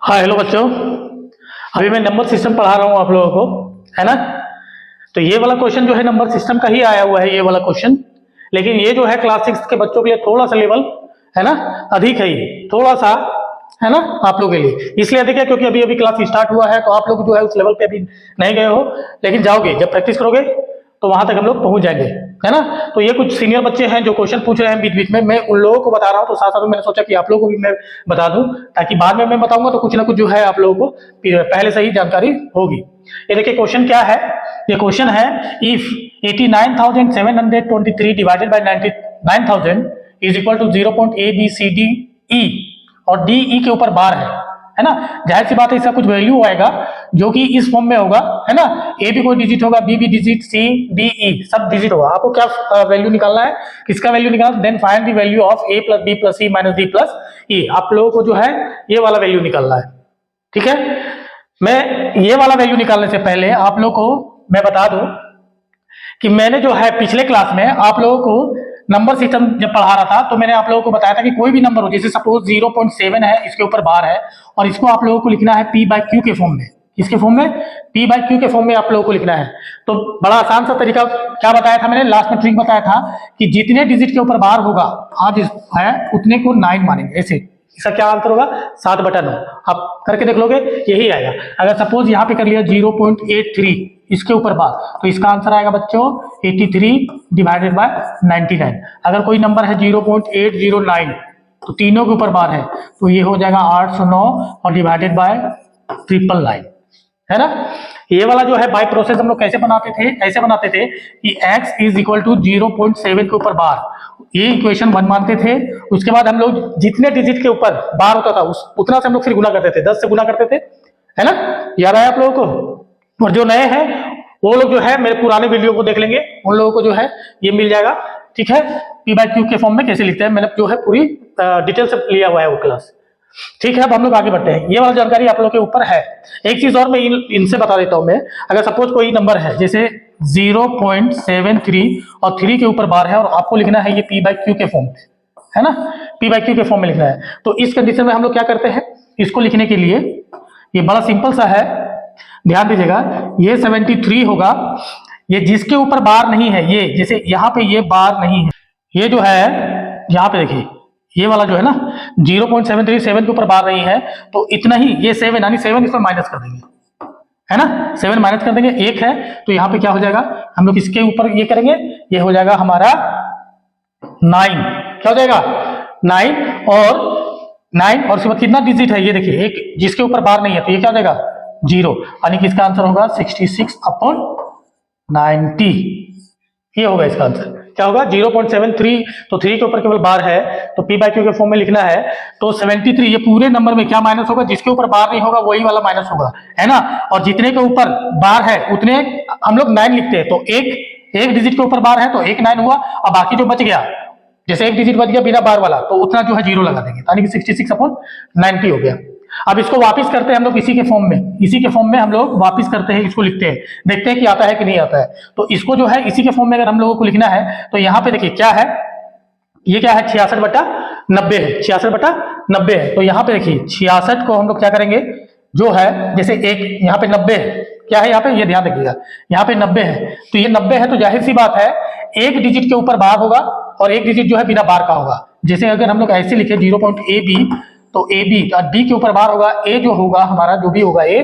हाँ हेलो बच्चों, अभी मैं नंबर सिस्टम पढ़ा रहा हूँ आप लोगों को, है ना। तो ये वाला क्वेश्चन जो है नंबर सिस्टम का ही आया हुआ है ये वाला क्वेश्चन, लेकिन ये जो है क्लास 6 के बच्चों के लिए थोड़ा सा लेवल है ना अधिक है, ये थोड़ा सा है ना आप लोगों के लिए इसलिए अधिक है क्योंकि अभी अभी क्लास स्टार्ट हुआ है, तो आप लोग जो है उस लेवल पे अभी नहीं गए हो, लेकिन जाओगे जब प्रैक्टिस करोगे तो वहां तक हम लोग पहुंच जाएंगे, है ना। तो ये कुछ सीनियर बच्चे हैं जो क्वेश्चन पूछ रहे हैं बीच बीच में, मैं उन लोगों को बता रहा हूँ, तो साथ साथ में मैंने सोचा कि आप लोगों को भी मैं बता दूं, ताकि बाद में मैं बताऊंगा तो कुछ ना कुछ जो है आप लोगों को पहले से ही जानकारी होगी। ये देखिए क्वेश्चन क्या है, ये क्वेश्चन है if 89,723 divided by 99,000 is equal to 0.ABCDE और DE के ऊपर बार है ना। जाहिर सी बात है इसका कुछ वैल्यू आएगा जो कि इस फॉर्म में होगा, है ना। ए भी कोई डिजिट होगा, बी भी डिजिट, सी डी ई सब डिजिट होगा। आपको क्या वैल्यू निकालना है, किसका वैल्यू निकालना, then find the value of A plus B plus C minus D plus E. आप लोगों को जो है ये वाला वैल्यू निकालना है, ठीक है। मैं ये वाला वैल्यू निकालने से पहले आप लोग को मैं बता दूं कि मैंने जो है पिछले क्लास में आप लोगों को नंबर सिस्टम जब पढ़ा रहा था तो मैंने आप लोगों को बताया था कि कोई भी नंबर हो, जैसे सपोज 0.7 है, इसके ऊपर बार है और इसको आप लोगों को लिखना है P बाई क्यू के फॉर्म में। किसके फॉर्म में? P बाई क्यू के फॉर्म में आप लोगों को लिखना है। तो बड़ा आसान सा तरीका क्या बताया था मैंने, लास्ट में ट्रिक बताया था कि जितने डिजिट के ऊपर बार होगा आज है उतने को 9 मानेंगे। ऐसे इसका क्या आंसर होगा 7/9। आप करके देख लोगे यही आएगा। अगर सपोज यहाँ पे कर लिया 0.83 इसके ऊपर बार, तो इसका आंसर आएगा बच्चों 83 डिवाइडेड बाय 99। अगर कोई नंबर है 0.809 तो तीनों के ऊपर बार है तो ये हो जाएगा 809 और डिवाइडेड बाय 999, है ना। ये वाला जो है बाय प्रोसेस हम लोग कैसे बनाते थे, ऐसे बनाते थे कि x इज इक्वल टू 0.7 के ऊपर बार, ये इक्वेशन 1 मानते थे। उसके बाद हम लोग जितने डिजिट के ऊपर बार होता था उतना से हम लोग फिर गुना करते थे, 10 से गुना करते थे, है ना। याद आया आप लोगों को? और जो नए हैं वो लोग जो है मेरे पुराने वीडियो को देख लेंगे, उन लोगों को जो है ये मिल जाएगा, ठीक है। P बाई क्यू के फॉर्म में कैसे लिखते हैं मैंने जो है पूरी डिटेल से लिया हुआ है वो क्लास, ठीक है। अब हम लोग आगे बढ़ते हैं, ये वाला जानकारी आप लोगों के ऊपर है। एक चीज और मैं इनसे बता देता हूं मैं, अगर सपोज कोई नंबर है जैसे 0.73 और 3 के ऊपर बार है और आपको लिखना है ये P बाई क्यू के फॉर्म में, है ना। P बाई क्यू के फॉर्म में लिखना है, तो इस कंडीशन में हम लोग क्या करते हैं, इसको लिखने के लिए ये बड़ा सिंपल सा है, ध्यान दीजिएगा। ये 73 होगा, ये जिसके ऊपर बार नहीं है, ये जैसे यहाँ पे ये बार नहीं है, ये जो है यहाँ पे देखिए ये वाला जो है ना 0.737 के ऊपर बार नहीं है, तो इतना ही ये 7 यानी 7 इसमें माइनस कर देंगे, है ना। 7 माइनस कर देंगे, 1 है तो यहाँ पे क्या हो जाएगा, हम लोग इसके ऊपर ये करेंगे, ये हो जाएगा हमारा 9। क्या हो जाएगा 9 और 9 और उसके बाद कितना डिजिट है ये देखिए, एक जिसके ऊपर बार नहीं है तो ये क्या हो जाएगा 0, यानी कि इसका आंसर होगा 66/90। ये होगा इसका आंसर, क्या होगा 0.73, तो 3 के ऊपर केवल बार है तो P बाई क्यू के फॉर्म में लिखना है, तो 73 ये पूरे नंबर में क्या माइनस होगा, जिसके ऊपर बार नहीं होगा वही वाला माइनस होगा, है ना। और जितने के ऊपर बार है उतने हम लोग 9 लिखते हैं, तो एक डिजिट के ऊपर बार है तो एक 9 हुआ, और बाकी जो बच गया जैसे एक डिजिट बच गया बिना बार वाला तो उतना जो है 0 लगा देंगे, यानी कि 66/90 हो गया। अब इसको वापस करते हैं हम लोग इसी के फॉर्म में हम लोग वापस करते हैं, इसको लिखते हैं, देखते हैं कि आता है कि नहीं आता है। तो इसको जो है इसी के फॉर्म में अगर हम लोगों को लिखना है तो यहाँ पे देखिए क्या है, ये क्या है 66/90 है, 66/90 है। तो यहाँ पे देखिए 66 को हम लोग क्या करेंगे, जो है जैसे एक यहाँ पे 90 है, क्या है यहाँ पे, ये ध्यान रखिएगा, यहाँ पे 90 है, तो ये 90 है तो जाहिर सी बात है एक डिजिट के ऊपर बार होगा और एक डिजिट जो है बिना बार का होगा। जैसे अगर हम लोग ऐसे लिखे 0.AB तो AB B के ऊपर बार होगा, A जो होगा हमारा जो भी होगा A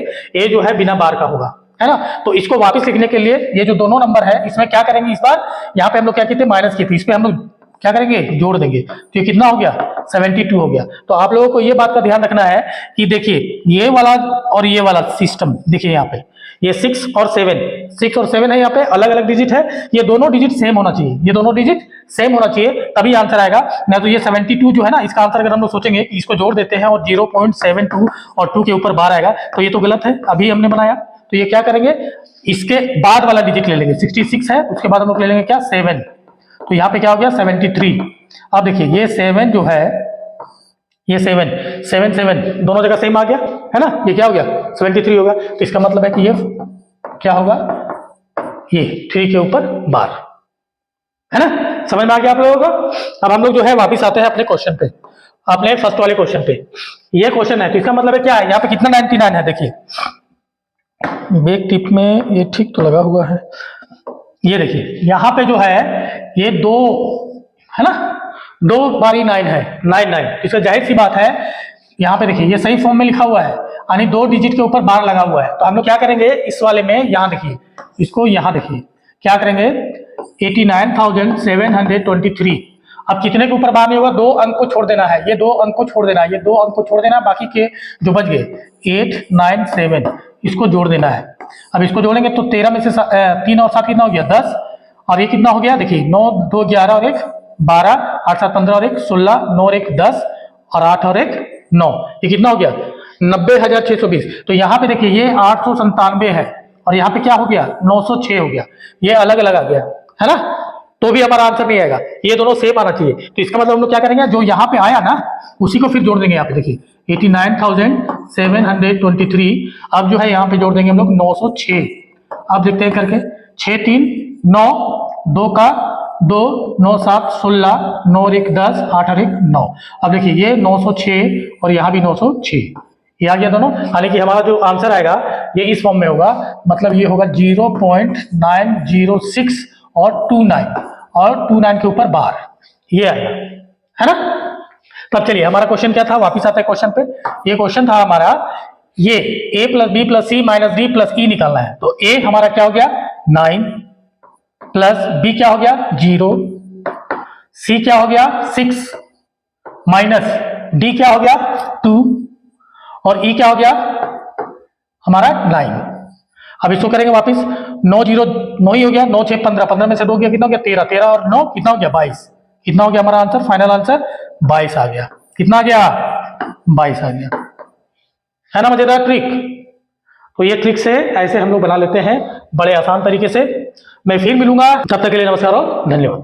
जो है बिना बार का होगा, है ना। तो इसको वापस लिखने के लिए ये जो दोनों नंबर है इसमें क्या करेंगे, इस बार यहाँ पे हम लोग क्या किए थे माइनस किए थे, इस पे हम लोग क्या करेंगे जोड़ देंगे, तो ये कितना हो गया 72 हो गया। तो आप लोगों को ये बात का ध्यान रखना है कि देखिए ये वाला और ये वाला सिस्टम देखिए, यहाँ पे ये 6 और 7 है, यहाँ पे अलग अलग डिजिट है, ये दोनों डिजिट सेम होना चाहिए, ये दोनों डिजिट सेम होना चाहिए तभी आंसर आएगा। नहीं तो ये 72 जो है ना, इसका आंसर अगर हम लोग सोचेंगे कि इसको जोड़ देते हैं और 0.72 और 2 के ऊपर बार आएगा तो ये तो गलत है, अभी हमने बनाया। तो ये क्या करेंगे, इसके बाद वाला डिजिट ले लेंगे, 66 है उसके बाद हम लोग ले लेंगे क्या 7, तो यहाँ पे क्या हो गया 73। अब देखिए ये 7 जो है, ये 7 दोनों जगह सेम आ गया, है ना। ये क्या हो गया 73 होगा, तो इसका मतलब है कि ये क्या होगा, ये 3 के ऊपर बार, है ना। समझ में आ गया आप लोगों को? अब हम लोग जो है वापिस आते हैं अपने क्वेश्चन पे। अपने फर्स्ट वाले क्वेश्चन पे। ये क्वेश्चन है तो इसका मतलब है क्या है, यहाँ पे कितना 99 है, देखिए बैक टिप में ये ठीक तो लगा हुआ है, ये देखिए यहाँ पे जो है ये 2 है ना, 2 बारी 9 है, 99। इसका जाहिर सी बात है यहाँ पे देखिए ये सही फॉर्म में लिखा हुआ है, यानी 2 डिजिट के ऊपर बार लगा हुआ है। तो हम लोग क्या करेंगे इस वाले में, यहाँ देखिए इसको, यहाँ देखिए क्या करेंगे 89,723। अब कितने के ऊपर बार नहीं होगा, 2 अंक को छोड़ देना है, ये 2 अंक को छोड़ देना है, ये 2 अंक को छोड़ देना है, बाकी के जो बच गए 897 इसको जोड़ देना है। अब इसको जोड़ेंगे तो 13 में से 3 और 7 कितना हो गया 10, और ये कितना हो गया देखिए 9 2 11 और 1 12, 8 7 15 और 1 16, 9 और 1 10 और 8 और 1 9, ये कितना हो गया 90,620। तो यहाँ पे देखिए ये 897 है और यहाँ पे क्या हो गया 906 हो गया, ये अलग अलग आ गया है ना, तो भी हमारा आंसर नहीं आएगा, ये दोनों सेम आना चाहिए। तो इसका मतलब हम लोग क्या करेंगे, जो यहाँ पे आया ना उसी को फिर जोड़ देंगे। यहाँ पे देखिए 89,723, अब जो है यहाँ पे जोड़ देंगे हम लोग 906। अब देखते हैं करके 6 3 9, 2 का 2 9 7 16, 9 और 1 10, 8 और 1 9। अब देखिए ये 906 और यहाँ भी 906, ये आ गया दोनों। यानी कि हमारा जो आंसर आएगा ये इस फॉर्म में होगा, मतलब ये होगा 0.906 और 29 के ऊपर बार, ये आएगा है ना। तब चलिए हमारा क्वेश्चन क्या था, वापिस आता है क्वेश्चन पे। ये क्वेश्चन था हमारा, ये a plus B plus C minus D plus E निकालना है। तो a हमारा क्या हो गया 9, प्लस b क्या हो गया 0, c क्या हो गया 6, माइनस d क्या हो गया 2 और e क्या हो गया हमारा 9। अब इसको करेंगे वापस, 9 0 9 ही हो गया, 9 6 15, 15 में से 2 गया कितना हो गया 13, 13 और 9 कितना हो गया 22, कितना हो गया हमारा आंसर, फाइनल आंसर 22 आ गया। कितना आ गया 22 आ गया, है ना मजेदार ट्रिक। तो ये ट्रिक से ऐसे हम लोग बना लेते हैं बड़े आसान तरीके से। मैं फिर मिलूंगा, तब तक के लिए नमस्कार और धन्यवाद।